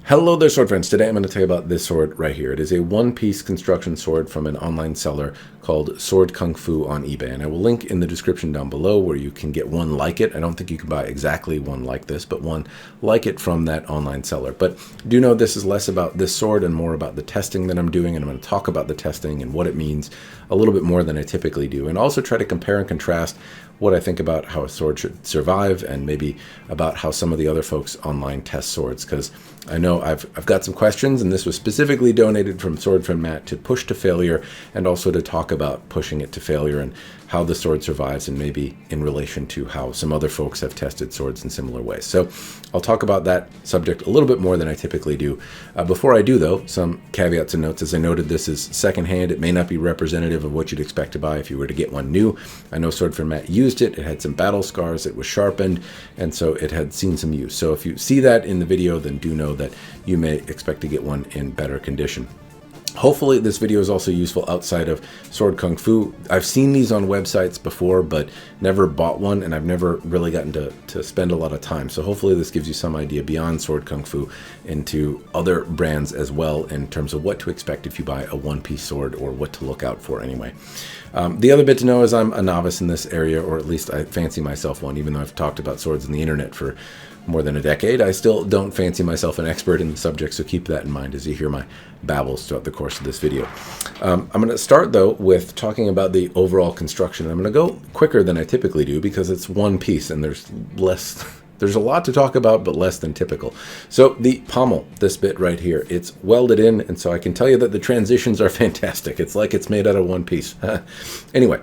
Hello there, sword friends. Today I'm going to tell you about this sword right here. It is a one-piece construction sword from an online seller called SwordKunFu on eBay, and I will link in the description down below where you can get one like it. I don't think you can buy exactly one like this, but one like it from that online seller. But do know this is less about this sword and more about the testing that I'm doing, and I'm going to talk about the testing and what it means a little bit more than I typically do, and also try to compare and contrast what I think about how a sword should survive and maybe about how some of the other folks online test swords, because I know I've got some questions, and this was specifically donated from Sword Friend Matt to push to failure and also to talk about pushing it to failure and how the sword survives, and maybe in relation to how some other folks have tested swords in similar ways. So I'll talk about that subject a little bit more than I typically do. Before I do, though, some caveats and notes. As I noted, this is secondhand. It may not be representative of what you'd expect to buy if you were to get one new. I know Sword Friend Matt used it. It had some battle scars. It was sharpened, and so it had seen some use. So if you see that in the video, then do know that you may expect to get one in better condition. Hopefully this video is also useful outside of SwordKunFu. I've seen these on websites before, but never bought one, and I've never really gotten to spend a lot of time. So hopefully this gives you some idea beyond SwordKunFu into other brands as well in terms of what to expect if you buy a one-piece sword, or what to look out for anyway. The other bit to know is I'm a novice in this area, or at least I fancy myself one, even though I've talked about swords on the internet for more than a decade. I still don't fancy myself an expert in the subject, so keep that in mind as you hear my babbles throughout the course of this video. I'm going to start, though, with talking about the overall construction. I'm going to go quicker than I typically do because it's one piece and there's a lot to talk about, but less than typical. So the pommel, this bit right here, it's welded in, and so I can tell you that the transitions are fantastic. It's like it's made out of one piece. Anyway,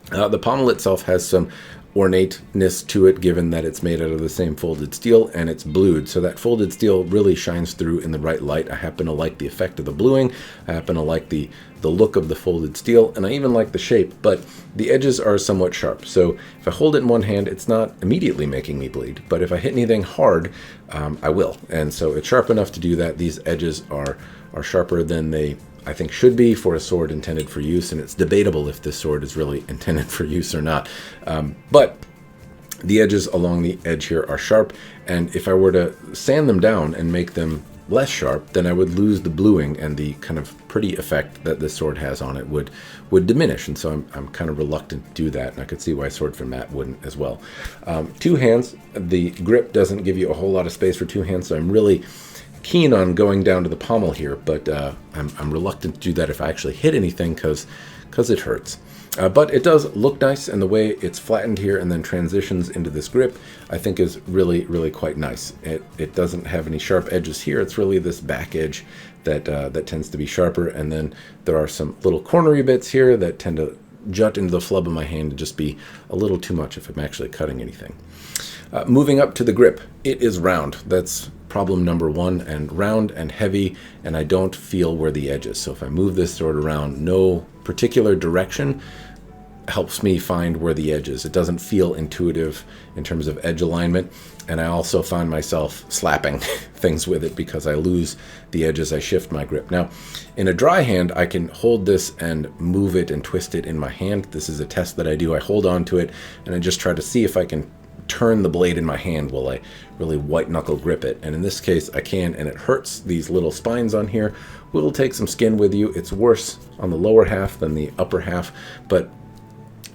the pommel itself has some ornateness to it, given that it's made out of the same folded steel and it's blued, so that folded steel really shines through in the right light. I happen to like the effect of the bluing. I happen to like the look of the folded steel, and I even like the shape, but the edges are somewhat sharp. So if I hold it in one hand, it's not immediately making me bleed, but if I hit anything hard, I will, and so it's sharp enough to do that. These edges are sharper than they, I think, should be for a sword intended for use, and it's debatable if this sword is really intended for use or not. But the edges along the edge here are sharp, and if I were to sand them down and make them less sharp, then I would lose the bluing, and the kind of pretty effect that this sword has on it would diminish, and so I'm kind of reluctant to do that, and I could see why Sword Friend Matt wouldn't as well. Two hands, the grip doesn't give you a whole lot of space for two hands, so I'm really keen on going down to the pommel here, but I'm reluctant to do that if I actually hit anything, because it hurts. But it does look nice, and the way it's flattened here and then transitions into this grip, I think is really, really quite nice. It doesn't have any sharp edges here. It's really this back edge that tends to be sharper, and then there are some little cornery bits here that tend to jut into the flub of my hand and just be a little too much if I'm actually cutting anything. Moving up to the grip, it is round. That's problem number one, and round and heavy, and I don't feel where the edge is. So if I move this sword around, no particular direction helps me find where the edge is. It doesn't feel intuitive in terms of edge alignment, and I also find myself slapping things with it because I lose the edge as I shift my grip. Now, in a dry hand, I can hold this and move it and twist it in my hand. This is a test that I do. I hold on to it, and I just try to see if I can turn the blade in my hand while I really white knuckle grip it, and in this case I can, and it hurts. These little spines on here will take some skin with you. It's worse on the lower half than the upper half, but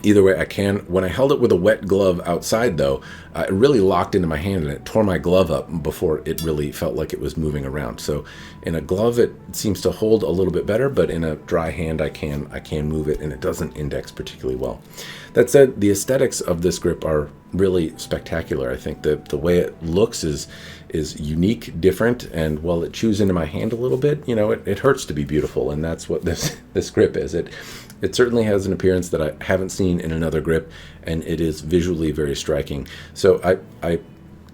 either way I can. When I held it with a wet glove outside, though, it really locked into my hand and it tore my glove up before it really felt like it was moving around. So in a glove it seems to hold a little bit better, but in a dry hand I can move it, and it doesn't index particularly well. That said, the aesthetics of this grip are really spectacular. I think the way it looks is unique, different, and while it chews into my hand a little bit, you know, it hurts to be beautiful, and that's what this grip is. It certainly has an appearance that I haven't seen in another grip, and it is visually very striking. So I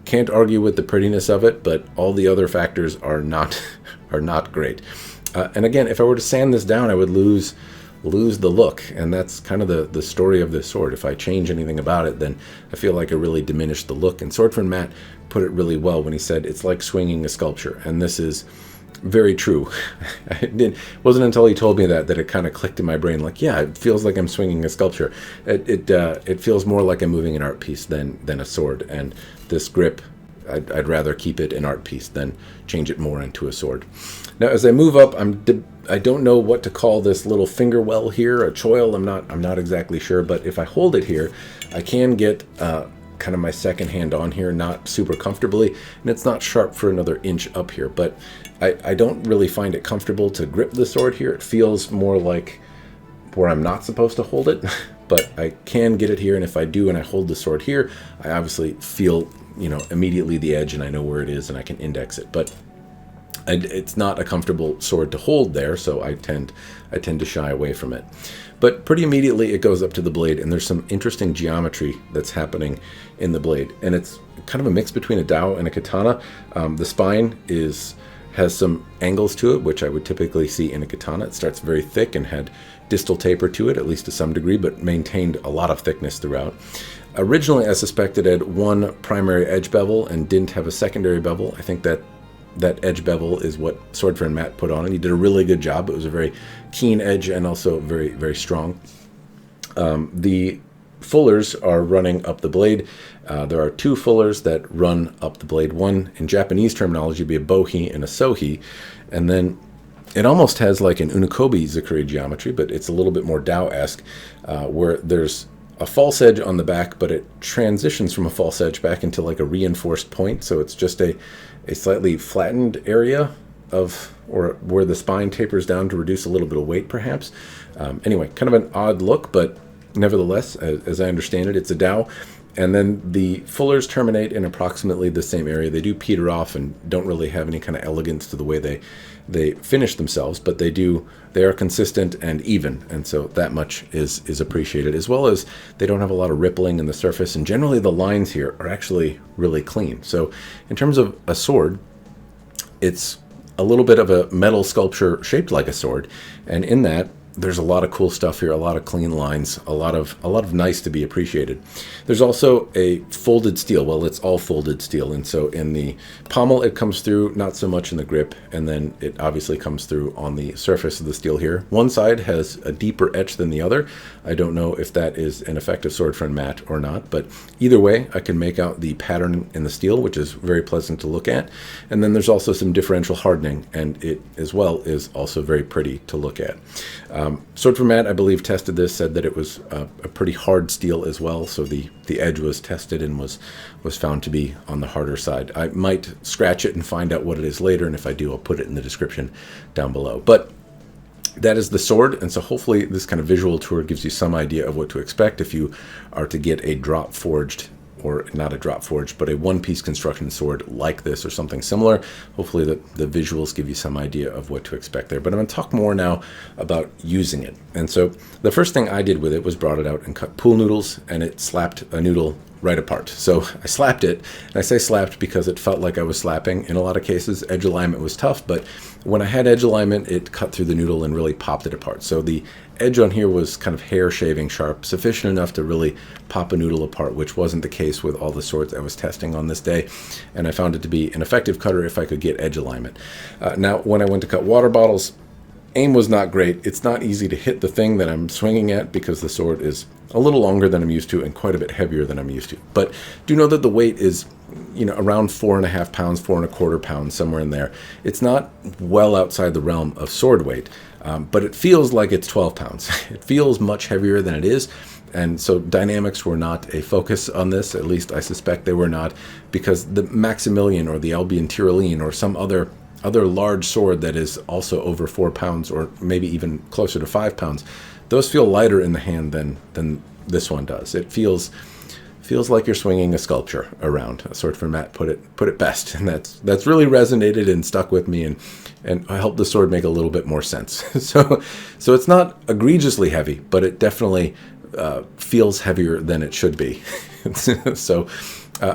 can't argue with the prettiness of it, but all the other factors are not great. And again, if I were to sand this down, I would lose the look, and that's kind of the story of this sword. If I change anything about it, then I feel like I really diminished the look. And Sword Friend Matt put it really well when he said it's like swinging a sculpture, and this is very true. It wasn't until he told me that it kind of clicked in my brain, like, yeah, it feels like I'm swinging a sculpture. It feels more like I'm moving an art piece than a sword, and this grip I'd rather keep it an art piece than change it more into a sword. Now, as I move up, I don't know what to call this little finger well here, a choil. I'm not exactly sure, but if I hold it here, I can get kind of my second hand on here, not super comfortably, and it's not sharp for another inch up here, but I don't really find it comfortable to grip the sword here. It feels more like where I'm not supposed to hold it, but I can get it here, and if I do and I hold the sword here, I obviously feel, immediately the edge, and I know where it is, and I can index it, but it's not a comfortable sword to hold there, so I tend to shy away from it. But pretty immediately it goes up to the blade, and there's some interesting geometry that's happening in the blade, and it's kind of a mix between a dao and a katana. The spine has some angles to it, which I would typically see in a katana. It starts very thick and had distal taper to it, at least to some degree, but maintained a lot of thickness throughout. Originally, I suspected it had one primary edge bevel and didn't have a secondary bevel. I think that edge bevel is what SwordKunFu Matt put on, and he did a really good job. It was a very keen edge and also very, very strong. The fullers are running up the blade. There are two fullers that run up the blade. One, in Japanese terminology, would be a bohi and a sohi, and then it almost has like an unokobe zukuri geometry, but it's a little bit more Dao-esque, where there's a false edge on the back, but it transitions from a false edge back into like a reinforced point, so it's just a slightly flattened area or where the spine tapers down to reduce a little bit of weight, perhaps. Anyway, kind of an odd look, but nevertheless, as I understand it, it's a Dao. And then the fullers terminate in approximately the same area. They do peter off and don't really have any kind of elegance to the way they finish themselves, but they are consistent and even, and so that much is appreciated, as well as they don't have a lot of rippling in the surface, and generally the lines here are actually really clean. So in terms of a sword, it's a little bit of a metal sculpture shaped like a sword, and in that there's a lot of cool stuff here, a lot of clean lines, a lot of nice to be appreciated. There's also a folded steel. Well, it's all folded steel, and so in the pommel it comes through, not so much in the grip, and then it obviously comes through on the surface of the steel here. One side has a deeper etch than the other. I don't know if that is an effective SwordKunFu matte or not, but either way, I can make out the pattern in the steel, which is very pleasant to look at. And then there's also some differential hardening, and it as well is also very pretty to look at. SwordKunFu Matt, I believe, tested this, said that it was a pretty hard steel as well, so the edge was tested and was found to be on the harder side. I might scratch it and find out what it is later, and if I do, I'll put it in the description down below. But that is the sword, and so hopefully this kind of visual tour gives you some idea of what to expect if you are to get a drop forged, or not a drop forged, but a one-piece construction sword like this or something similar. Hopefully the visuals give you some idea of what to expect there. But I'm going to talk more now about using it. And so the first thing I did with it was brought it out and cut pool noodles, and it slapped a noodle right apart. So I slapped it, and I say slapped because it felt like I was slapping. In a lot of cases, edge alignment was tough, but when I had edge alignment, it cut through the noodle and really popped it apart. So the edge on here was kind of hair shaving sharp, sufficient enough to really pop a noodle apart, which wasn't the case with all the swords I was testing on this day, and I found it to be an effective cutter if I could get edge alignment. Now, when I went to cut water bottles, aim was not great. It's not easy to hit the thing that I'm swinging at because the sword is a little longer than I'm used to and quite a bit heavier than I'm used to. But do know that the weight is, around 4.5 pounds, 4.25 pounds, somewhere in there. It's not well outside the realm of sword weight, but it feels like it's 12 pounds. It feels much heavier than it is. And so dynamics were not a focus on this, at least I suspect they were not, because the Maximilian or the Albion Tyrolean or some other large sword that is also over 4 pounds or maybe even closer to 5 pounds, those feel lighter in the hand than this one does. It feels like you're swinging a sculpture around. SwordKunFu Matt put it best, and that's really resonated and stuck with me and helped the sword make a little bit more sense. So it's not egregiously heavy, but it definitely feels heavier than it should be. So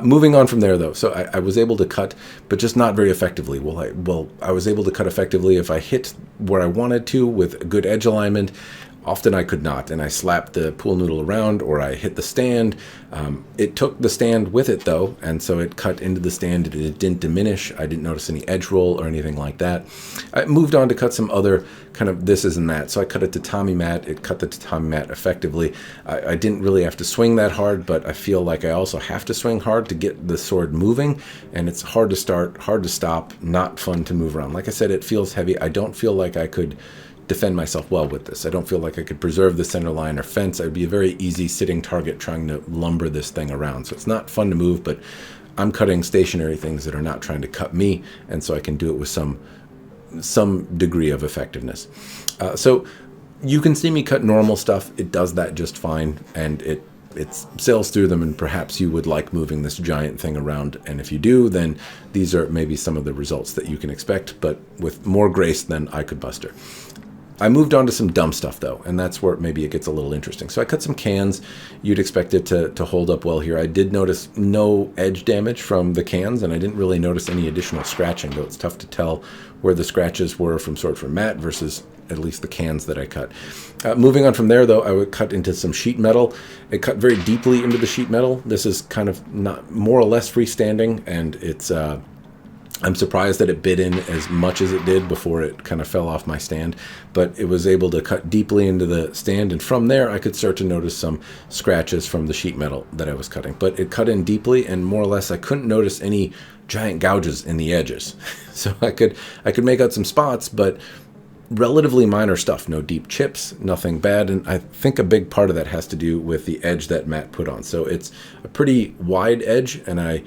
moving on from there, though, so I was able to cut, but just not very effectively. I was able to cut effectively if I hit where I wanted to with good edge alignment, Often I could not, and I slapped the pool noodle around or I hit the stand. It took the stand with it though, and so it cut into the stand. It didn't diminish. I didn't notice any edge roll or anything like that. I moved on to cut some other kind of thises and that. So I cut a tatami mat. It cut the tatami mat effectively. I didn't really have to swing that hard, but I feel like I also have to swing hard to get the sword moving, and it's hard to start, hard to stop, not fun to move around. Like I said, it feels heavy. I don't feel like I could defend myself well with this. I don't feel like I could preserve the center line or fence. I'd be a very easy sitting target trying to lumber this thing around. So it's not fun to move, but I'm cutting stationary things that are not trying to cut me, and so I can do it with some degree of effectiveness. So you can see me cut normal stuff. It does that just fine, and it sails through them, and perhaps you would like moving this giant thing around, and if you do, then these are maybe some of the results that you can expect, but with more grace than I could muster. I moved on to some dumb stuff though, and that's where maybe it gets a little interesting. So I cut some cans. You'd expect it to hold up well here. I did notice no edge damage from the cans, and I didn't really notice any additional scratching, though it's tough to tell where the scratches were from SwordKunFu mat versus at least the cans that I cut. Moving on from there though, I would cut into some sheet metal. It cut very deeply into the sheet metal. This is kind of not more or less freestanding, and it's I'm surprised that it bit in as much as it did before it kind of fell off my stand, but it was able to cut deeply into the stand, and from there I could start to notice some scratches from the sheet metal that I was cutting. But it cut in deeply, and more or less I couldn't notice any giant gouges in the edges. So I could make out some spots, but relatively minor stuff, no deep chips, nothing bad, and I think a big part of that has to do with the edge that Matt put on. So it's a pretty wide edge, and I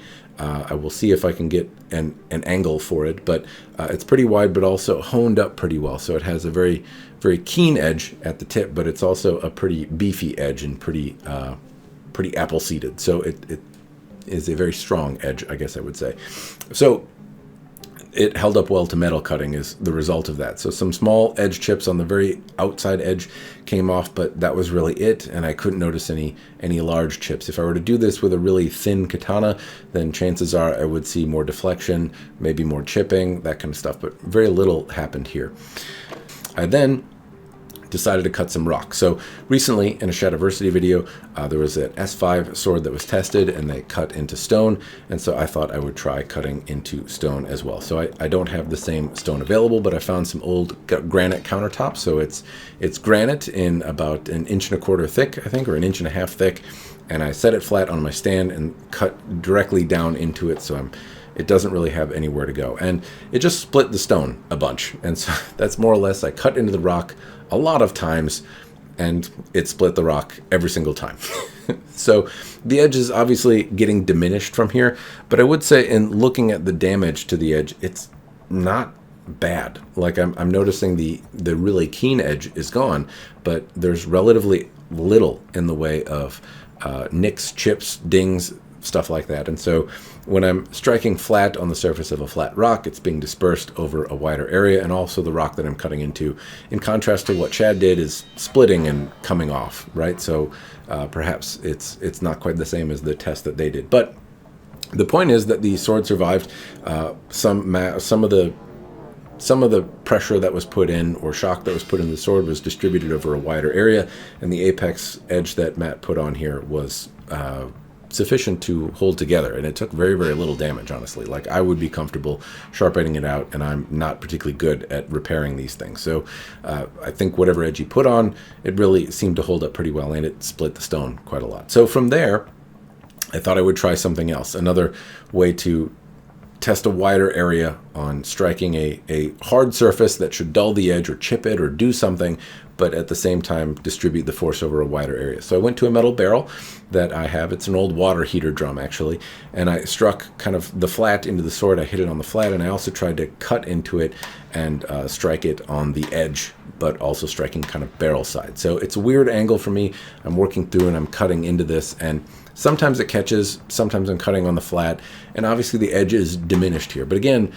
will see if I can get an angle for it, but it's pretty wide, but also honed up pretty well. So it has a very, very keen edge at the tip, but it's also a pretty beefy edge and pretty apple-seeded. So it is a very strong edge, I guess I would say. So it held up well to metal cutting is the result of that. So some small edge chips on the very outside edge came off, but that was really it, and I couldn't notice any large chips. If I were to do this with a really thin katana, then chances are I would see more deflection, maybe more chipping, that kind of stuff, but very little happened here. I then decided to cut some rock. So recently in a Shadiversity video, there was an S5 sword that was tested and they cut into stone, and so I thought I would try cutting into stone as well. So I don't have the same stone available, but I found some old granite countertops. So it's granite in about 1.25 inches thick, I think, or 1.5 inches thick, and I set it flat on my stand and cut directly down into it, so it doesn't really have anywhere to go. And it just split the stone a bunch, and so that's more or less, I cut into the rock a lot of times, and it split the rock every single time. So the edge is obviously getting diminished from here, but I would say in looking at the damage to the edge, it's not bad. Like I'm noticing the really keen edge is gone, but there's relatively little in the way of nicks, chips, dings, stuff like that. And so when I'm striking flat on the surface of a flat rock, it's being dispersed over a wider area, and also the rock that I'm cutting into, in contrast to what Chad did, is splitting and coming off, right? So perhaps it's not quite the same as the test that they did. But the point is that the sword survived. Some of the pressure that was put in, or shock that was put in the sword, was distributed over a wider area, and the apex edge that Matt put on here was sufficient to hold together, and it took very, very little damage, honestly. Like, I would be comfortable sharpening it out, and I'm not particularly good at repairing these things. So I think whatever edge he put on, it really seemed to hold up pretty well, and it split the stone quite a lot. So from there, I thought I would try something else, another way to test a wider area on striking a hard surface that should dull the edge or chip it or do something, but at the same time distribute the force over a wider area. So I went to a metal barrel that I have. It's an old water heater drum, actually, and I struck kind of the flat into the sword. I hit it on the flat, and I also tried to cut into it and strike it on the edge, but also striking kind of barrel side. So it's a weird angle for me. I'm working through and I'm cutting into this, and sometimes it catches, sometimes I'm cutting on the flat, and obviously the edge is diminished here. But again,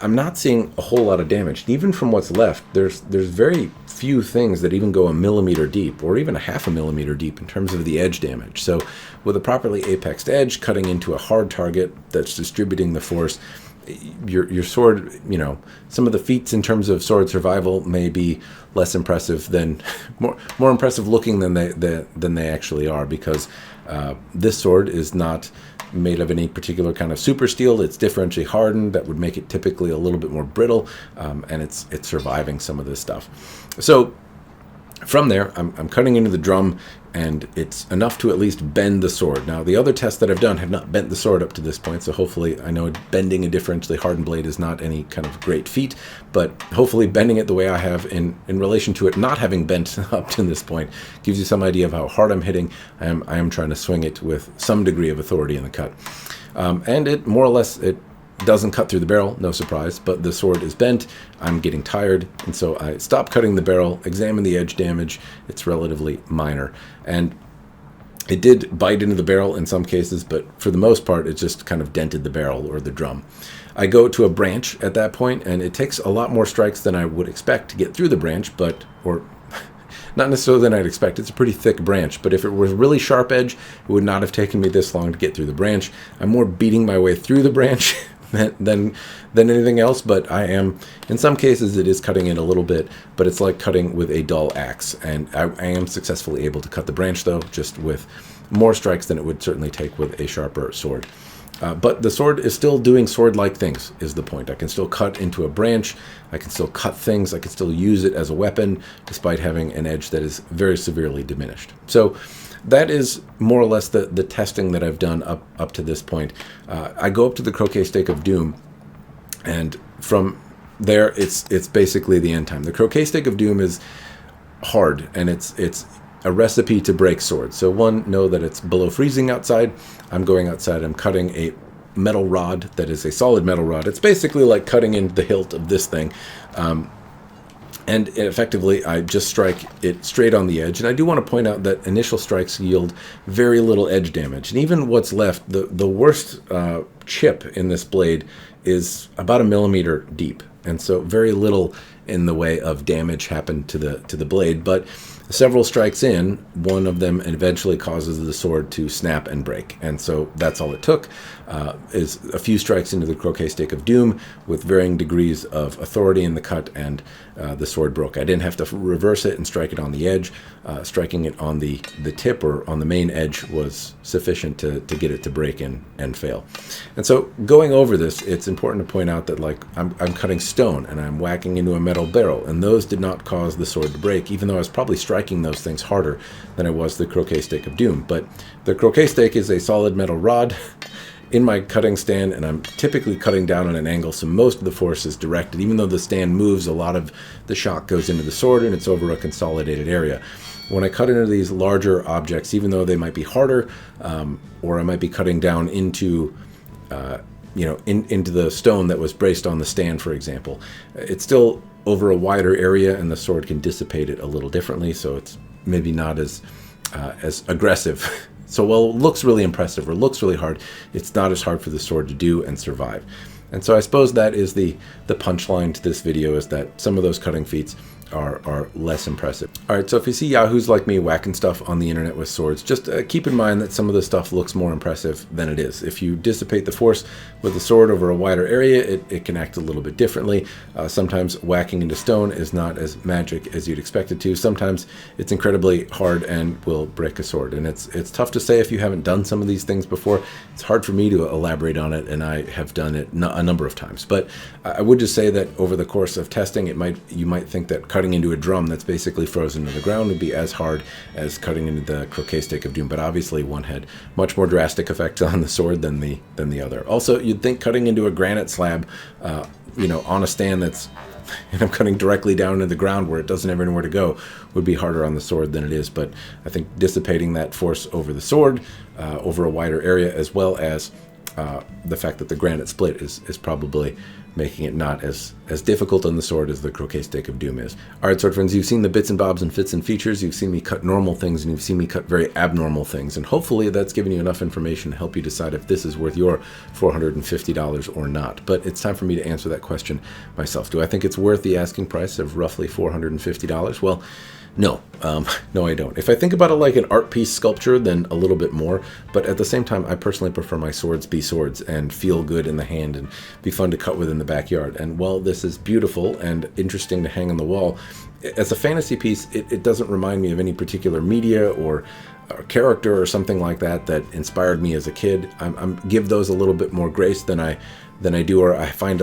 I'm not seeing a whole lot of damage. Even from what's left, there's very few things that even go 1 millimeter deep, or even 0.5 millimeter deep in terms of the edge damage. So with a properly apexed edge, cutting into a hard target that's distributing the force, your sword, you know, some of the feats in terms of sword survival may be less impressive than more impressive looking than they actually are, because this sword is not made of any particular kind of super steel. It's differentially hardened. That would make it typically a little bit more brittle, and it's surviving some of this stuff. So from there, I'm cutting into the drum, and it's enough to at least bend the sword. Now, the other tests that I've done have not bent the sword up to this point, so hopefully, I know bending a differentially hardened blade is not any kind of great feat, but hopefully bending it the way I have in relation to it not having bent up to this point gives you some idea of how hard I'm hitting. I am trying to swing it with some degree of authority in the cut. And it more or less, it doesn't cut through the barrel, no surprise, but the sword is bent. I'm getting tired, and so I stop cutting the barrel, examine the edge damage. It's relatively minor, and it did bite into the barrel in some cases, but for the most part, it just kind of dented the barrel or the drum. I go to a branch at that point, and it takes a lot more strikes than I would expect to get through the branch, or not necessarily than I'd expect. It's a pretty thick branch, but if it was really sharp edge, it would not have taken me this long to get through the branch. I'm more beating my way through the branch than anything else, but I am, in some cases it is cutting it a little bit, but it's like cutting with a dull axe, and I am successfully able to cut the branch, though, just with more strikes than it would certainly take with a sharper sword. But the sword is still doing sword-like things, is the point. I can still cut into a branch, I can still cut things, I can still use it as a weapon, despite having an edge that is very severely diminished. So that is more or less the testing that I've done up to this point. I go up to the Croquet Stake of Doom, and from there, it's basically the end time. The Croquet Stake of Doom is hard, and it's a recipe to break swords. So one, know that it's below freezing outside. I'm going outside, I'm cutting a metal rod that is a solid metal rod. It's basically like cutting in the hilt of this thing. And effectively, I just strike it straight on the edge. And I do want to point out that initial strikes yield very little edge damage. And even what's left, the worst chip in this blade is about 1 millimeter deep. And so very little in the way of damage happened to the blade. But several strikes in, one of them eventually causes the sword to snap and break. And so that's all it took, is a few strikes into the Croquet Stake of Doom with varying degrees of authority in the cut, and the sword broke. I didn't have to reverse it and strike it on the edge. Striking it on the tip or on the main edge was sufficient to get it to break and fail. And so going over this, it's important to point out that, like, I'm cutting stone and I'm whacking into a metal barrel, and those did not cause the sword to break, even though I was probably striking those things harder than I was the Croquet Stake of Doom. But the Croquet Stake is a solid metal rod in my cutting stand, and I'm typically cutting down on an angle, so most of the force is directed. Even though the stand moves, a lot of the shock goes into the sword, and it's over a consolidated area. When I cut into these larger objects, even though they might be harder, or I might be cutting down into into the stone that was braced on the stand, for example, it's still over a wider area, and the sword can dissipate it a little differently, so it's maybe not as aggressive. So while it looks really impressive or looks really hard, it's not as hard for the sword to do and survive. And so I suppose that is the punchline to this video, is that some of those cutting feats are less impressive. All right, so if you see yahoos like me whacking stuff on the internet with swords, just keep in mind that some of the stuff looks more impressive than it is. If you dissipate the force with the sword over a wider area, it can act a little bit differently. Sometimes whacking into stone is not as magic as you'd expect it to. Sometimes it's incredibly hard and will break a sword. And it's tough to say if you haven't done some of these things before. It's hard for me to elaborate on it, and I have done it a number of times. But I would just say that over the course of testing, you might think that cutting into a drum that's basically frozen to the ground would be as hard as cutting into the Croquet Stake of Doom, but obviously one had much more drastic effects on the sword than the other. Also, you'd think cutting into a granite slab, on a stand that's, I'm cutting directly down into the ground where it doesn't have anywhere to go, would be harder on the sword than it is. But I think dissipating that force over the sword, over a wider area, as well as the fact that the granite split is probably making it not as difficult on the sword as the Croquet Stake of Doom is. All right, sword friends, you've seen the bits and bobs and fits and features. You've seen me cut normal things, and you've seen me cut very abnormal things. And hopefully that's given you enough information to help you decide if this is worth your $450 or not. But it's time for me to answer that question myself. Do I think it's worth the asking price of roughly $450? Well, No, no, I don't. If I think about it like an art piece sculpture, then a little bit more. But at the same time, I personally prefer my swords be swords and feel good in the hand and be fun to cut with in the backyard. And while this is beautiful and interesting to hang on the wall, as a fantasy piece, it doesn't remind me of any particular media or character or something like that that inspired me as a kid. I'm give those a little bit more grace than I do, or I find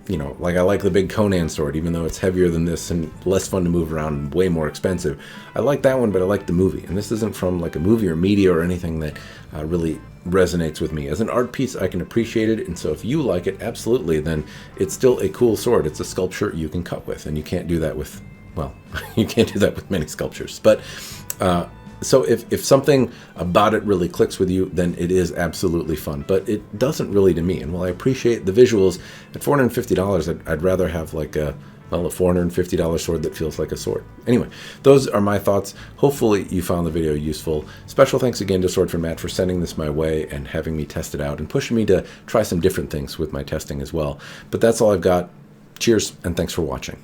you know, like I like the big Conan sword, even though it's heavier than this and less fun to move around and way more expensive. I like that one, but I like the movie. And this isn't from like a movie or media or anything that really resonates with me. As an art piece, I can appreciate it. And so if you like it, absolutely, then it's still a cool sword. It's a sculpture you can cut with. And you can't do that with, well, you can't do that with many sculptures. But so if something about it really clicks with you, then it is absolutely fun. But it doesn't really to me. And while I appreciate the visuals, at $450, I'd rather have like a $450 sword that feels like a sword. Anyway, those are my thoughts. Hopefully you found the video useful. Special thanks again to Sword for Matt for sending this my way and having me test it out and pushing me to try some different things with my testing as well. But that's all I've got. Cheers, and thanks for watching.